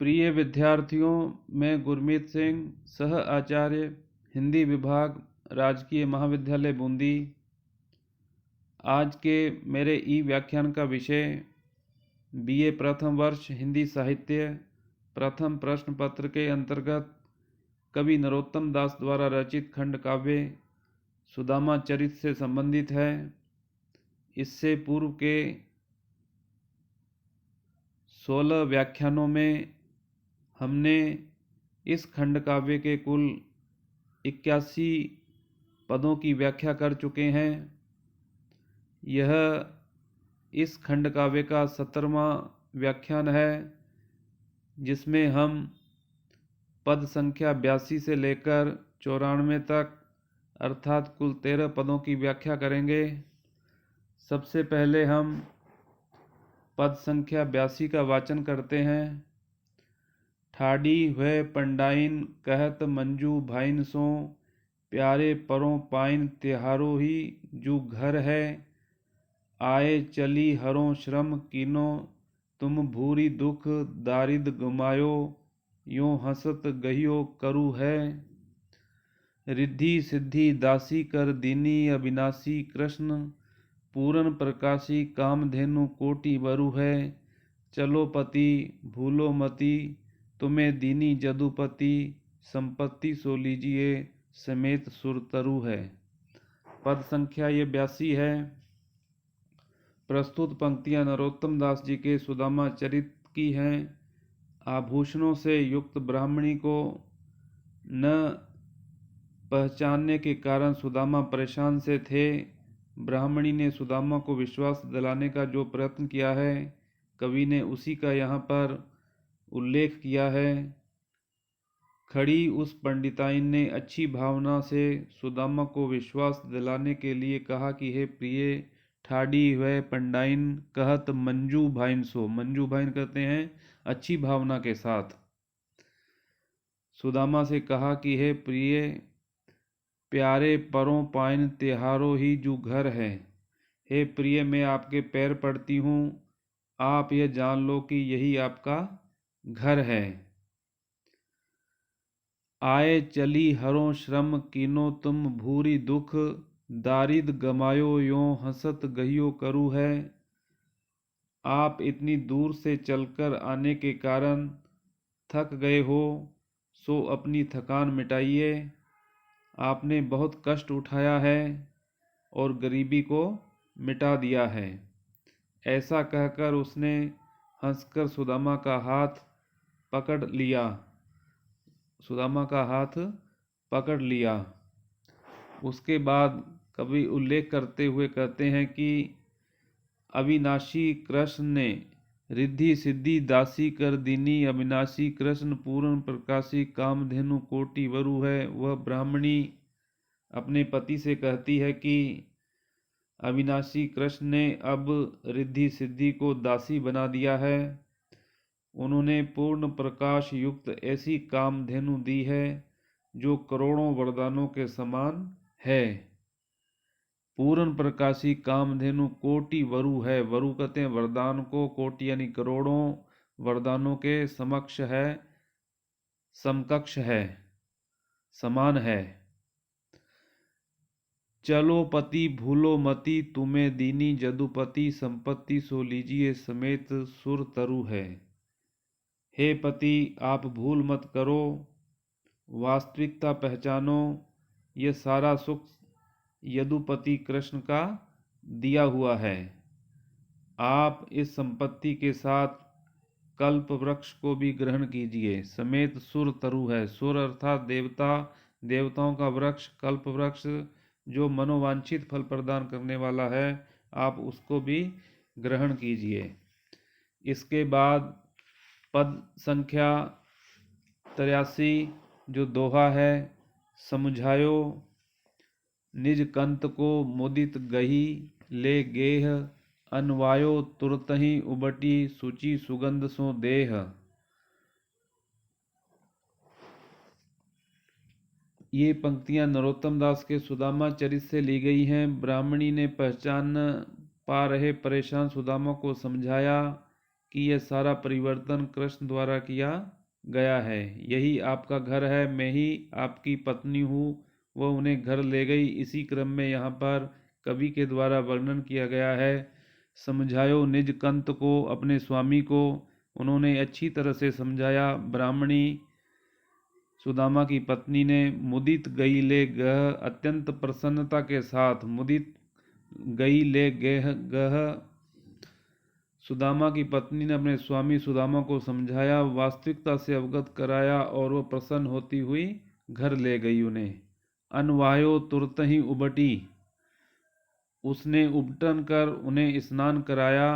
प्रिय विद्यार्थियों, मैं गुरमीत सिंह, सह आचार्य हिंदी विभाग, राजकीय महाविद्यालय बूंदी। आज के मेरे ई व्याख्यान का विषय बीए प्रथम वर्ष हिंदी साहित्य प्रथम प्रश्न पत्र के अंतर्गत कवि नरोत्तम दास द्वारा रचित खंड काव्य सुदामा चरित से संबंधित है। इससे पूर्व के 16 व्याख्यानों में हमने इस खंड काव्य के कुल 81 पदों की व्याख्या कर चुके हैं। यह इस खंड काव्य का 17वां व्याख्यान है, जिसमें हम पद संख्या 82 से लेकर 94 तक अर्थात कुल 13 पदों की व्याख्या करेंगे। सबसे पहले हम पद संख्या 82 का वाचन करते हैं। ठाडी हुए पंडाइन कहत मंजू भाइन सो, प्यारे परों पाइन त्योहारो ही जू घर है। आए चली हरों श्रम कीनो, तुम भूरी दुख दारिद गुमायो, यों हंसत गहियो करु है। रिद्धि सिद्धि दासी कर दीनी अविनाशी कृष्ण, पूरन प्रकाशी कामधेनु कोटि वरु है। चलो पति भूलो मति, तुम्हें दीनी जदुपति, संपत्ति सो लीजिए समेत सुरतरु है। पद संख्या ये 82 है। प्रस्तुत पंक्तियां नरोत्तम दास जी के सुदामा चरित की हैं। आभूषणों से युक्त ब्राह्मणी को न पहचानने के कारण सुदामा परेशान से थे। ब्राह्मणी ने सुदामा को विश्वास दिलाने का जो प्रयत्न किया है, कवि ने उसी का यहाँ पर उल्लेख किया है। खड़ी उस पंडिताइन ने अच्छी भावना से सुदामा को विश्वास दिलाने के लिए कहा कि हे प्रिय, ठाडी हुए पंडाइन कहत मंजू भाइन सो। मंजू भाइन कहते हैं अच्छी भावना के साथ। सुदामा से कहा कि हे प्रिय, प्यारे परों पाइन त्योहारो ही जू घर है। हे प्रिय, मैं आपके पैर पड़ती हूँ, आप यह जान लो कि यही आपका घर है। आए चली हरों श्रम कीनो, तुम भूरी दुख दारिद गमायो, यों हंसत गहियो करु है। आप इतनी दूर से चलकर आने के कारण थक गए हो, सो अपनी थकान मिटाइए। आपने बहुत कष्ट उठाया है और गरीबी को मिटा दिया है। ऐसा कहकर उसने हंसकर सुदामा का हाथ पकड़ लिया। उसके बाद कवि उल्लेख करते हुए कहते हैं कि अविनाशी कृष्ण ने रिद्धि सिद्धि दासी कर दीनी, अविनाशी कृष्ण पूर्ण प्रकाशी कामधेनु कोटि वरु है। वह ब्राह्मणी अपने पति से कहती है कि अविनाशी कृष्ण ने अब रिद्धि सिद्धि को दासी बना दिया है। उन्होंने पूर्ण प्रकाश युक्त ऐसी कामधेनु दी है जो करोड़ों वरदानों के समान है। पूर्ण प्रकाशी कामधेनु कोटि वरु है। वरु कहते हैं वरदान को, कोटि यानी करोड़ों वरदानों के समक्ष है, समकक्ष है, समान है। चलो पति भूलो मति, तुम्हें दीनी जदुपति, संपत्ति सो लीजिए समेत सुर तरु है। हे पति, आप भूल मत करो, वास्तविकता पहचानो, ये सारा सुख यदुपति कृष्ण का दिया हुआ है। आप इस संपत्ति के साथ कल्प वृक्ष को भी ग्रहण कीजिए। समेत सुर तरु है। सुर अर्थात देवता, देवताओं का वृक्ष, कल्प वृक्ष जो मनोवांछित फल प्रदान करने वाला है, आप उसको भी ग्रहण कीजिए। इसके बाद पद संख्या 83 जो दोहा है, समझायो निज कंत को मुदित गही, ले गेह अनवायो तुरतहि उबटी, सुचि सुगंध सो देह। ये पंक्तियां नरोत्तम दास के सुदामा चरित से ली गई हैं। ब्राह्मणी ने पहचान पा रहे परेशान सुदामा को समझाया कि यह सारा परिवर्तन कृष्ण द्वारा किया गया है। यही आपका घर है, मैं ही आपकी पत्नी हूँ। वह उन्हें घर ले गई। इसी क्रम में यहाँ पर कवि के द्वारा वर्णन किया गया है। समझायो निज कंत को, अपने स्वामी को उन्होंने अच्छी तरह से समझाया। ब्राह्मणी सुदामा की पत्नी ने मुदित गई ले गह, अत्यंत प्रसन्नता के साथ मुदित गई ले गह सुदामा की पत्नी ने अपने स्वामी सुदामा को समझाया, वास्तविकता से अवगत कराया और वह प्रसन्न होती हुई घर ले गई उन्हें। अनवायो तुरत ही उबटी, उसने उबटन कर उन्हें स्नान कराया।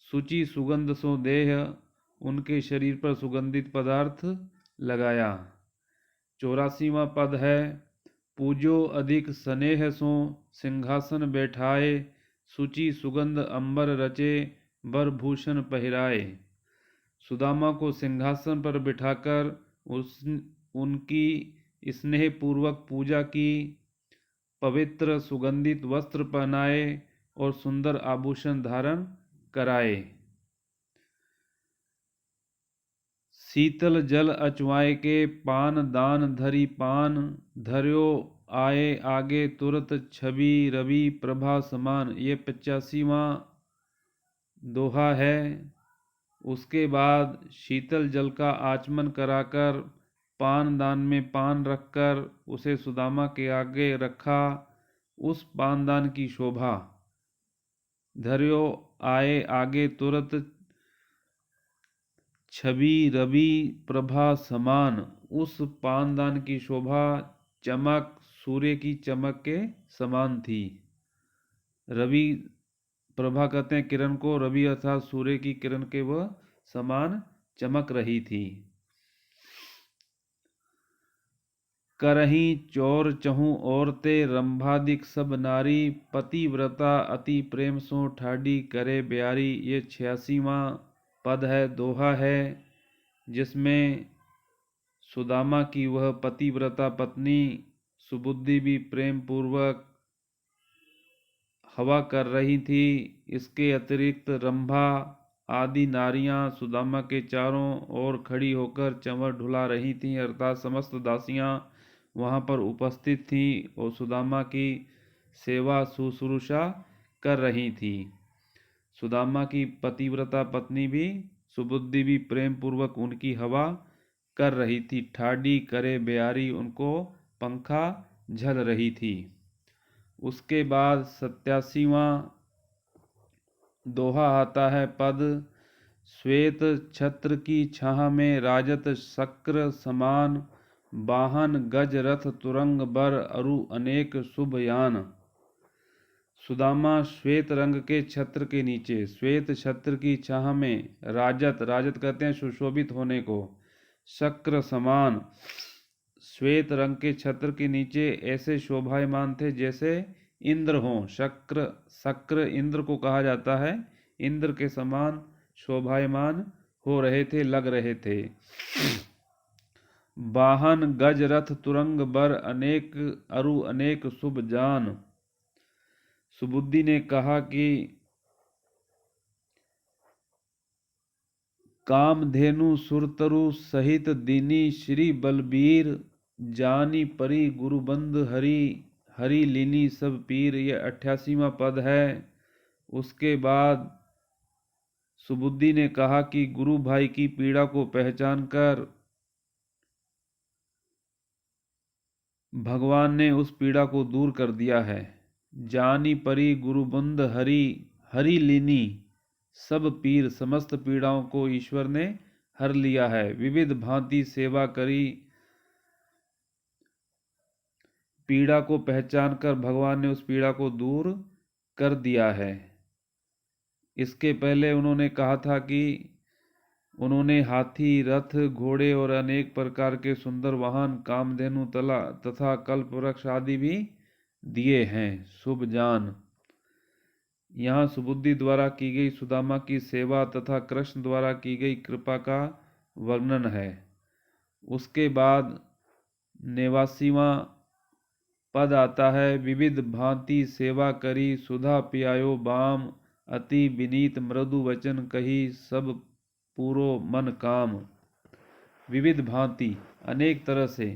शुचि सुगंध सो देह, उनके शरीर पर सुगंधित पदार्थ लगाया। 84वां पद है। पूजो अधिक स्नेह सो, सिंहासन बैठाए। शुचि सुगंध अंबर रचे, वर भूषण पहिराए। सुदामा को सिंहासन पर बिठाकर उनकी स्नेह पूर्वक पूजा की, पवित्र सुगंधित वस्त्र पहनाए और सुंदर आभूषण धारण कराए। शीतल जल अचवाए के, पान दान धरी पान। धर्यो आए आगे तुरत, छवि रवि प्रभा समान। ये 85वां दोहा है। उसके बाद शीतल जल का आचमन कराकर, पान दान में पान रखकर उसे सुदामा के आगे रखा। उस पानदान की शोभा, धर्यो आए आगे तुरत, छवि रवि प्रभा समान। उस पानदान की शोभा चमक सूर्य की चमक के समान थी। रवि प्रभा कहते हैं किरण को, रवि अर्थात सूर्य की किरण के वह समान चमक रही थी। करही चौर चहु औरते, रंभादिक सब नारी। पतिव्रता अति प्रेम सो, ठाडी करे ब्यारी। ये 86वां पद है, दोहा है, जिसमें सुदामा की वह पतिव्रता पत्नी सुबुद्धि भी प्रेम पूर्वक हवा कर रही थी। इसके अतिरिक्त रंभा आदि नारियां सुदामा के चारों ओर खड़ी होकर चंवर ढुला रही थीं, अर्थात समस्त दासियां वहां पर उपस्थित थीं और सुदामा की सेवा शुश्रूषा कर रही थी। सुदामा की पतिव्रता पत्नी भी सुबुद्धि भी प्रेम पूर्वक उनकी हवा कर रही थी। ठाडी करे ब्यारी, उनको पंखा झल रही थी। उसके बाद 87वां दोहा आता है पद। श्वेत छत्र की छाह में, राजत शक्र समान। वाहन गज रथ तुरंग बर, अरु अनेक शुभ यान। सुदामा श्वेत रंग के छत्र के नीचे, श्वेत छत्र की छाह में, राजत, राजत कहते हैं सुशोभित होने को, शक्र समान, श्वेत रंग के छत्र के नीचे ऐसे शोभायमान थे जैसे इंद्र हों। शक्र, शक्र इंद्र को कहा जाता है। इंद्र के समान शोभायमान हो रहे थे, लग रहे थे। वाहन गज रथ तुरंग बर, अनेक अरु अनेक शुभ जान। सुबुद्धि ने कहा कि कामधेनु सुरतरु सहित दीनी, श्री बलबीर जानी परी। गुरुबंद हरि हरि लीनी सब पीर। यह 88वां पद है। उसके बाद सुबुद्धि ने कहा कि गुरु भाई की पीड़ा को पहचान कर भगवान ने उस पीड़ा को दूर कर दिया है। जानी परी गुरुबंद हरि हरि लीनी सब पीर, समस्त पीड़ाओं को ईश्वर ने हर लिया है। विविध भांति सेवा करी, पीड़ा को पहचान कर भगवान ने उस पीड़ा को दूर कर दिया है। इसके पहले उन्होंने कहा था कि उन्होंने हाथी, रथ, घोड़े और अनेक प्रकार के सुंदर वाहन, कामधेनु तला तथा कल्प वृक्ष आदि भी दिए हैं। शुभ जान, यहाँ सुबुद्धि द्वारा की गई सुदामा की सेवा तथा कृष्ण द्वारा की गई कृपा का वर्णन है। उसके बाद 89वां पद आता है। विविध भांति सेवा करी, सुधा पियायो बाम। अति विनीत मृदु वचन कही सब पूरो मन काम। विविध भांति अनेक तरह से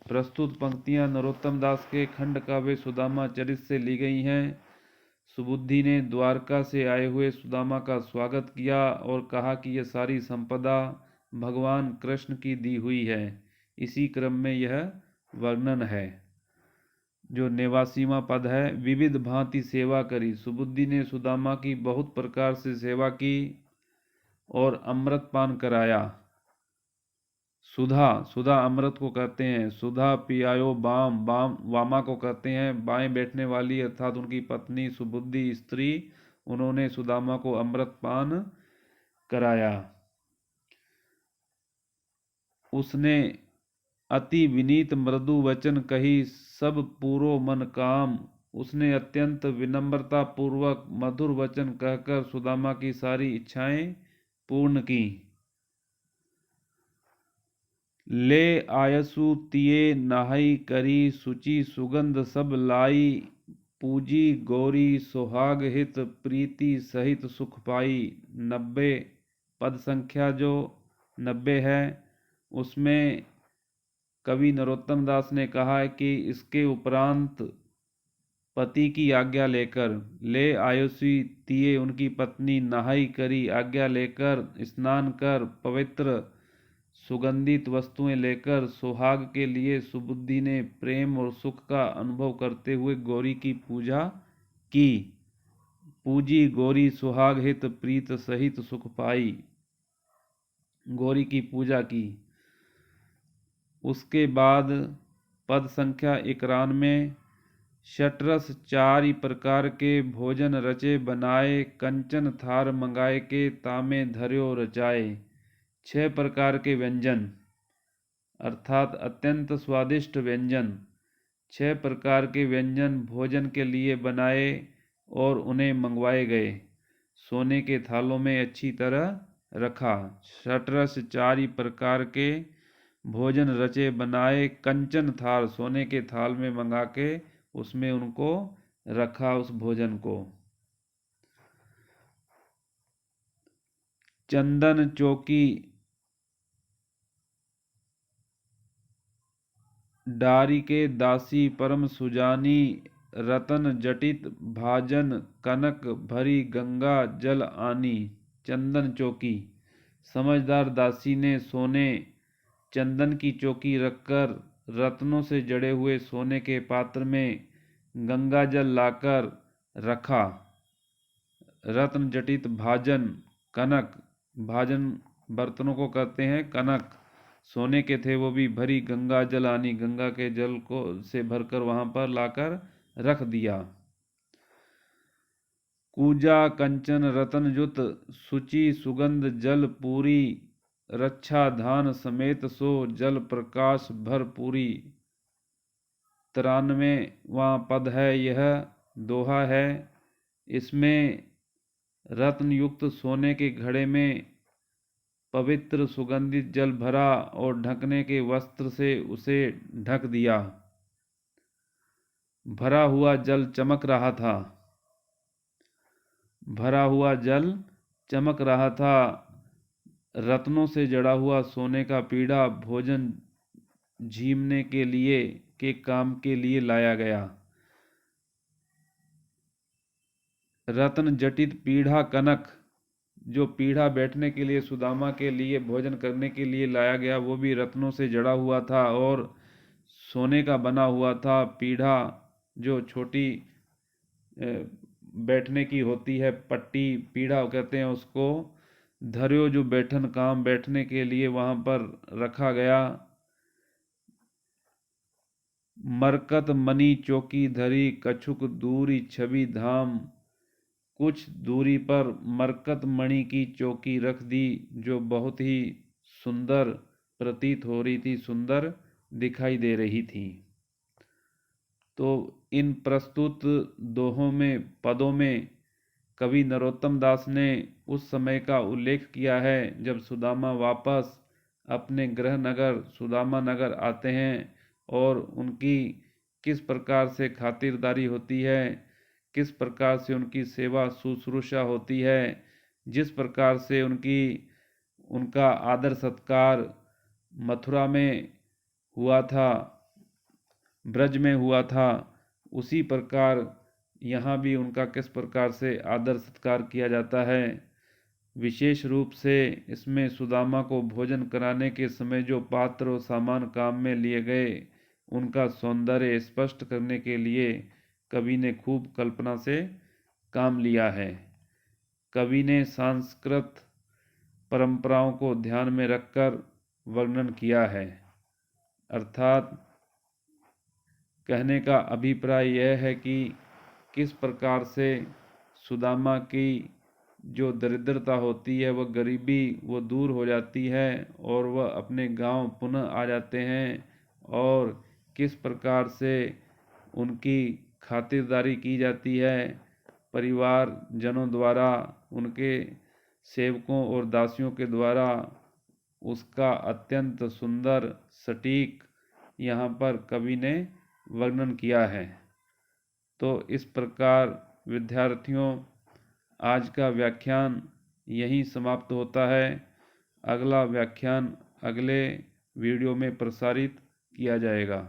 प्रस्तुत पंक्तियां नरोत्तम दास के खंड काव्य सुदामा चरित से ली गई हैं। सुबुद्धि ने द्वारका से आए हुए सुदामा का स्वागत किया और कहा कि यह सारी संपदा भगवान कृष्ण की दी हुई है। इसी क्रम में यह वर्णन है जो नेवासीमा पद है। विविध भांति सेवा करी। सुबुद्धि ने सुदामा की बहुत प्रकार से सेवा की और अमृत पान कराया। सुधा अमृत को कहते हैं। सुधा पियायो बाम वामा को कहते हैं बाएं बैठने वाली, अर्थात उनकी पत्नी सुबुद्धि स्त्री। उन्होंने सुदामा को अमृत पान कराया। उसने अति विनीत मृदु वचन कही सब पूरो मन काम। उसने अत्यंत विनम्रता पूर्वक मधुर वचन कहकर सुदामा की सारी इच्छाएं पूर्ण की। ले आयसु तिये नाहई करी सुचि सुगंध सब लाई। पूजी गौरी सुहाग हित प्रीति सहित सुख पाई। 90 पद संख्या जो 90 है उसमें कवि नरोत्तम दास ने कहा है कि इसके उपरांत पति की आज्ञा लेकर ले आयुषी तिये उनकी पत्नी नहाई करी आज्ञा लेकर स्नान कर पवित्र सुगंधित वस्तुएं लेकर सुहाग के लिए सुबुद्धि ने प्रेम और सुख का अनुभव करते हुए गौरी की पूजा की। पूजी गौरी सुहाग हित प्रीत सहित सुख पाई। गौरी की पूजा की। उसके बाद पद संख्या 91 षटरस 4 प्रकार के भोजन रचे बनाए। कंचन थार मंगाए के तामे धर्यो रचाए। 6 प्रकार के व्यंजन अर्थात अत्यंत स्वादिष्ट व्यंजन 6 प्रकार के व्यंजन भोजन के लिए बनाए और उन्हें मंगवाए गए। सोने के थालों में अच्छी तरह रखा। षटरस 4 प्रकार के भोजन रचे बनाए। कंचन थाल सोने के थाल में मंगा के उसमें उनको रखा उस भोजन को। चंदन चौकी डारी के दासी परम सुजानी। रतन जटित भाजन कनक भरी गंगा जल आनी। चंदन चौकी समझदार दासी ने सोने चंदन की चौकी रखकर रत्नों से जड़े हुए सोने के पात्र में गंगा जल लाकर रखा। रत्न जटित भाजन कनक भाजन बर्तनों को कहते हैं कनक सोने के थे वो भी भरी गंगा जल आनी गंगा के जल को से भरकर वहां पर लाकर रख दिया। कूजा कंचन रतन जुत सुचि सुगंध जल पूरी। रक्षा धान समेत सो जल प्रकाश भरपूरी। 93वां पद है यह दोहा है। इसमें रत्न युक्त सोने के घड़े में पवित्र सुगंधित जल भरा और ढकने के वस्त्र से उसे ढक दिया। भरा हुआ जल चमक रहा था। भरा हुआ जल चमक रहा था। रत्नों से जड़ा हुआ सोने का पीढ़ा भोजन झीमने के लिए के काम के लिए लाया गया। रत्न जटित पीढ़ा कनक जो पीढ़ा बैठने के लिए सुदामा के लिए भोजन करने के लिए लाया गया वो भी रत्नों से जड़ा हुआ था और सोने का बना हुआ था। पीढ़ा जो छोटी बैठने की होती है पट्टी पीढ़ा कहते हैं उसको। धर्यो जो बैठन काम बैठने के लिए वहां पर रखा गया। मरकत मनी चौकी धरी कछुक दूरी छवि धाम। कुछ दूरी पर मरकत मणि की चौकी रख दी जो बहुत ही सुंदर प्रतीत हो रही थी सुंदर दिखाई दे रही थी। तो इन प्रस्तुत दोहों में पदों में कवि नरोत्तम दास ने उस समय का उल्लेख किया है जब सुदामा वापस अपने गृह नगर सुदामा नगर आते हैं और उनकी किस प्रकार से खातिरदारी होती है, किस प्रकार से उनकी सेवा शुश्रूषा होती है, जिस प्रकार से उनका आदर सत्कार मथुरा में हुआ था, ब्रज में हुआ था, उसी प्रकार यहाँ भी उनका किस प्रकार से आदर सत्कार किया जाता है। विशेष रूप से इसमें सुदामा को भोजन कराने के समय जो पात्र और सामान काम में लिए गए, उनका सौंदर्य स्पष्ट करने के लिए कवि ने खूब कल्पना से काम लिया है। कवि ने सांस्कृत परंपराओं को ध्यान में रखकर वर्णन किया है। अर्थात कहने का अभिप्राय यह है कि किस प्रकार से सुदामा की जो दरिद्रता होती है, वह गरीबी वो दूर हो जाती है और वह अपने गांव पुनः आ जाते हैं, और किस प्रकार से उनकी खातिरदारी की जाती है परिवार जनों द्वारा, उनके सेवकों और दासियों के द्वारा। उसका अत्यंत सुंदर सटीक यहाँ पर कवि ने वर्णन किया है। तो इस प्रकार विद्यार्थियों, आज का व्याख्यान यहीं समाप्त होता है। अगला व्याख्यान अगले वीडियो में प्रसारित किया जाएगा।